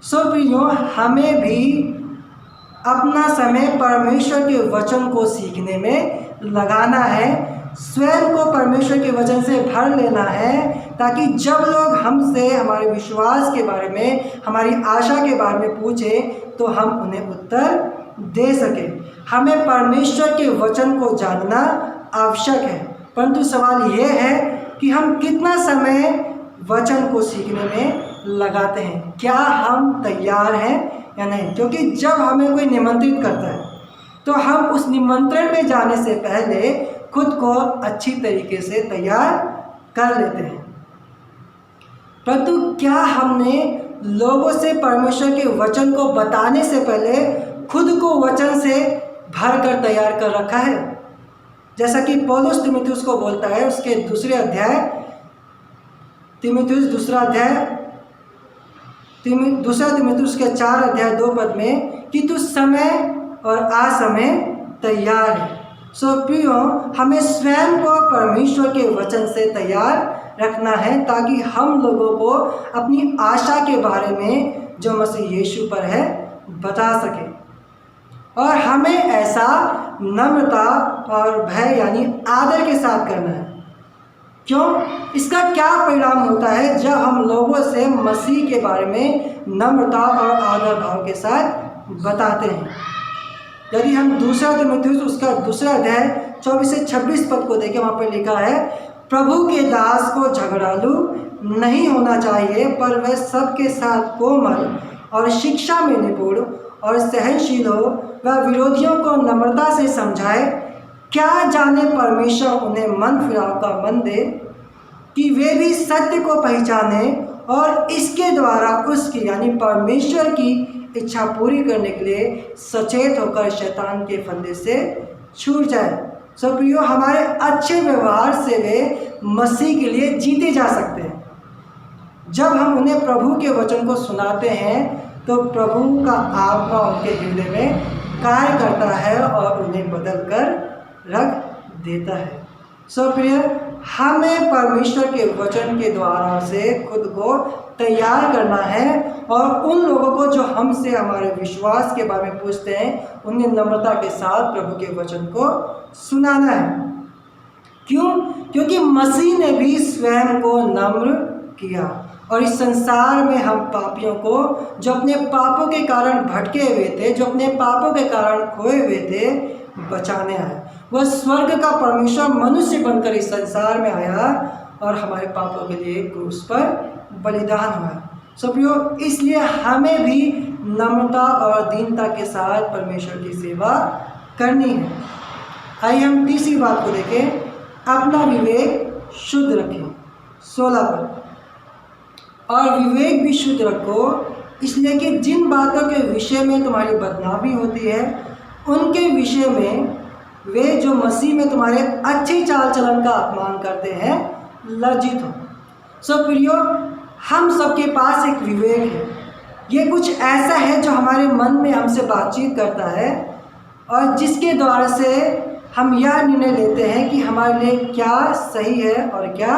प्रियो, हमें भी अपना समय परमेश्वर के वचन को सीखने में लगाना है। स्वयं को परमेश्वर के वचन से भर लेना है ताकि जब लोग हमसे हमारे विश्वास के बारे में, हमारी आशा के बारे में पूछें तो हम उन्हें उत्तर दे सकें। हमें परमेश्वर के वचन को जानना आवश्यक है, परंतु सवाल यह है कि हम कितना समय वचन को सीखने में लगाते हैं। क्या हम तैयार हैं या नहीं? क्योंकि जब हमें कोई निमंत्रित करता है तो हम उस निमंत्रण में जाने से पहले खुद को अच्छी तरीके से तैयार कर लेते हैं। परंतु क्या हमने लोगों से परमेश्वर के वचन को बताने से पहले खुद को वचन से भर कर तैयार कर रखा है? जैसा कि पौलुस तीमुथियुस को बोलता है उसके दूसरे अध्याय, तीमुथियुस दूसरा तीमुथियुस के 4 अध्याय 2 पद में कि तू समय और असमय तैयार है। प्रियो, हमें स्वयं को परमेश्वर के वचन से तैयार रखना है ताकि हम लोगों को अपनी आशा के बारे में जो मसीह यीशु पर है बता सके। और हमें ऐसा नम्रता और भय यानी आदर के साथ करना है। क्यों? इसका क्या परिणाम होता है जब हम लोगों से मसीह के बारे में नम्रता और आदर भाव के साथ बताते हैं। यदि हम दूसरा तीमुथियुस उसका दूसरा अध्याय 24 से 26 पद को देखें, वहाँ पर लिखा है, प्रभु के दास को झगड़ालू नहीं होना चाहिए, पर वह सबके साथ कोमल और शिक्षा में निपुण और सहनशील हो। वह विरोधियों को नम्रता से समझाए। क्या जाने परमेश्वर उन्हें मन फिराव का मन दे कि वे भी सत्य को पहचाने और इसके द्वारा उसकी यानी परमेश्वर की इच्छा पूरी करने के लिए सचेत होकर शैतान के फंदे से छूट जाए। प्रियो, हमारे अच्छे व्यवहार से वे मसीह के लिए जीते जा सकते हैं। जब हम उन्हें प्रभु के वचन को सुनाते हैं तो प्रभु का आत्मा उनके हृदय में कार्य करता है और उन्हें बदल कर रख देता है। प्रिय, हमें परमेश्वर के वचन के द्वारा से खुद को तैयार करना है और उन लोगों को जो हमसे हमारे विश्वास के बारे में पूछते हैं उन्हें नम्रता के साथ प्रभु के वचन को सुनाना है। क्यों? क्योंकि मसीह ने भी स्वयं को नम्र किया और इस संसार में हम पापियों को, जो अपने पापों के कारण भटके हुए थे, जो अपने पापों के कारण खोए हुए थे, बचाने आया। वह स्वर्ग का परमेश्वर मनुष्य बनकर इस संसार में आया और हमारे पापों के लिए क्रूस पर बलिदान हुआ। सो प्रियो, इसलिए हमें भी नम्रता और दीनता के साथ परमेश्वर की सेवा करनी है। आइए हम तीसरी बात को देखें, अपना विवेक शुद्ध रखें। 16 पर, और विवेक भी शुद्ध रखो, इसलिए कि जिन बातों के विषय में तुम्हारी बदनामी होती है उनके विषय में वे जो मसीह में तुम्हारे अच्छी चाल चलन का अपमान करते हैं लज्जित हो। सो प्रियो, हम सबके पास एक विवेक है। ये कुछ ऐसा है जो हमारे मन में हमसे बातचीत करता है और जिसके द्वारा से हम यह निर्णय लेते हैं कि हमारे लिए क्या सही है और क्या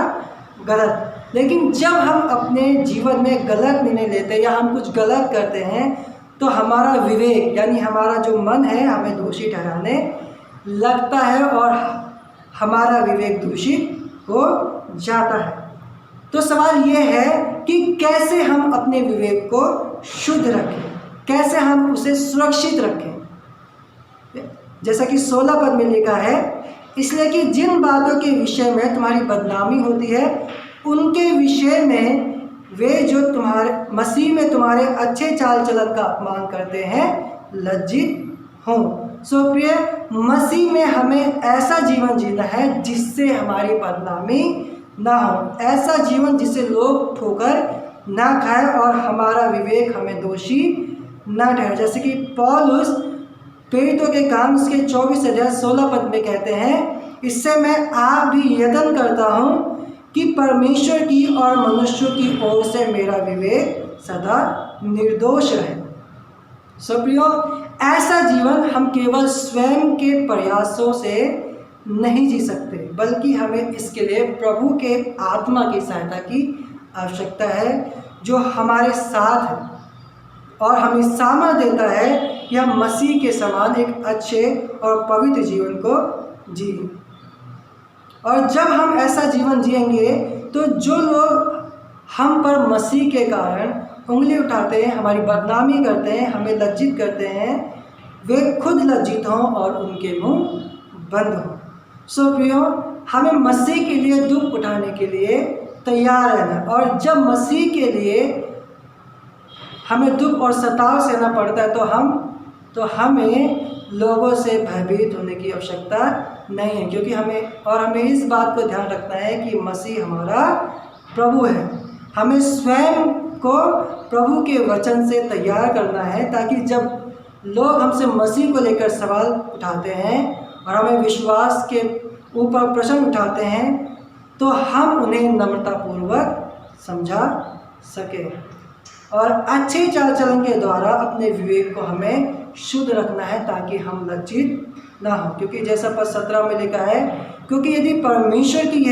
गलत। लेकिन जब हम अपने जीवन में गलत निर्णय लेते हैं या हम कुछ गलत करते हैं तो हमारा विवेक यानी हमारा जो मन है हमें दोषी ठहराने लगता है और हमारा विवेक दूषित हो जाता है। तो सवाल ये है कि कैसे हम अपने विवेक को शुद्ध रखें, कैसे हम उसे सुरक्षित रखें। जैसा कि 16 पद में लिखा है, इसलिए कि जिन बातों के विषय में तुम्हारी बदनामी होती है उनके विषय में वे जो तुम्हारे मसीह में तुम्हारे अच्छे चाल चलन का अपमान करते हैं लज्जित हों। सो प्रिय, मसीह में हमें ऐसा जीवन जीना है जिससे हमारी बदनामी ना हो, ऐसा जीवन जिससे लोग ठोकर ना खाए और हमारा विवेक हमें दोषी ना ठहरे। जैसे कि पौलुस प्रेरितों के काम उसके 24 अध्याय 16 पद में कहते हैं, इससे मैं आप भी यत्न करता हूँ कि परमेश्वर की और मनुष्यों की ओर से मेरा विवेक सदा निर्दोष रहे। सो प्रियो, ऐसा जीवन हम केवल स्वयं के प्रयासों से नहीं जी सकते, बल्कि हमें इसके लिए प्रभु के आत्मा की सहायता की आवश्यकता है जो हमारे साथ है और हमें सामर्थ्य देता है कि हम मसीह के समान एक अच्छे और पवित्र जीवन को जिए। और जब हम ऐसा जीवन जिएंगे तो जो लोग हम पर मसीह के कारण उंगली उठाते हैं, हमारी बदनामी करते हैं, हमें लज्जित करते हैं, वे खुद लज्जित हों और उनके मुंह बंद हों। सो प्रियो, हमें मसीह के लिए दुख उठाने के लिए तैयार रहना, और जब मसीह के लिए हमें दुख और सताव सहना पड़ता है तो हमें लोगों से भयभीत होने की आवश्यकता नहीं है, क्योंकि हमें इस बात को ध्यान रखना है कि मसीह हमारा प्रभु है। हमें स्वयं को प्रभु के वचन से तैयार करना है ताकि जब लोग हमसे मसीह को लेकर सवाल उठाते हैं और हमें विश्वास के ऊपर प्रश्न उठाते हैं तो हम उन्हें नम्रतापूर्वक समझा सके। और अच्छे चाल चलन के द्वारा अपने विवेक को हमें शुद्ध रखना है ताकि हम लज्जित ना हो, क्योंकि जैसा पद 17 में लिखा है, क्योंकि यदि परमेश्वर की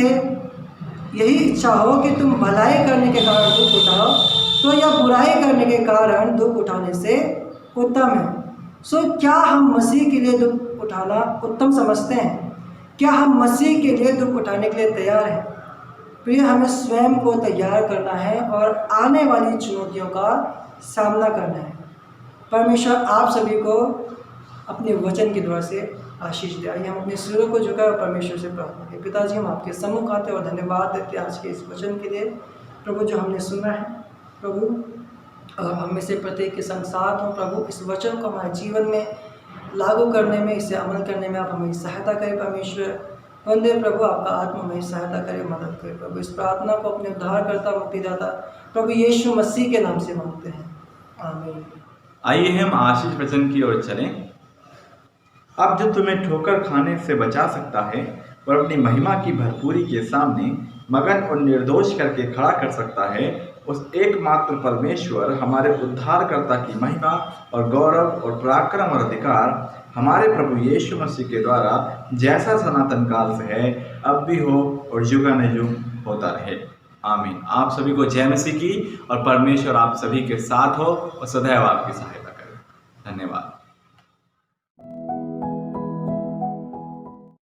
यही इच्छा हो कि तुम भलाई करने के कारण दुख उठाओ तो यह बुराई करने के कारण दुख उठाने से उत्तम है। सो क्या हम मसीह के लिए दुख उठाना उत्तम समझते हैं? क्या हम मसीह के लिए दुख उठाने के लिए तैयार हैं? प्रिय, हमें स्वयं को तैयार करना है और आने वाली चुनौतियों का सामना करना है। परमेश्वर आप सभी को अपने वचन के द्वारा से आशीष दे। आइए हम अपने सिरों को झुकाएं और परमेश्वर से प्रार्थना करें। पिताजी, हम आपके सम्मुख आते और धन्यवाद देते हैं आज के इस वचन के लिए। प्रभु, जो हमने सुना है प्रभु, हम में से प्रत्येक के संग साथ हो प्रभु, इस वचन को हमारे जीवन में लागू करने में, इसे अमल करने में आप हमें सहायता करें परमेश्वर। वंदे प्रभु, आपका आत्मा हमें सहायता करे, मदद करे प्रभु। इस प्रार्थना को अपने उद्धारकर्ता मुक्तिदाता प्रभु यीशु मसीह के नाम से मांगते हैं, आमीन। आइए हम आशीष वचन की ओर चलें। अब जो तुम्हें ठोकर खाने से बचा सकता है और अपनी महिमा की भरपूरी के सामने मगन और निर्दोष करके खड़ा कर सकता है, उस एकमात्र परमेश्वर हमारे उद्धारकर्ता की महिमा और गौरव और पराक्रम और अधिकार हमारे प्रभु यीशु मसीह के द्वारा जैसा सनातन काल से है, अब भी हो और युगानुयुग होता रहे। आमीन। आप सभी को जय मसीह की और परमेश्वर आप सभी के साथ हो और सदैव आपकी सहायता करे। धन्यवाद।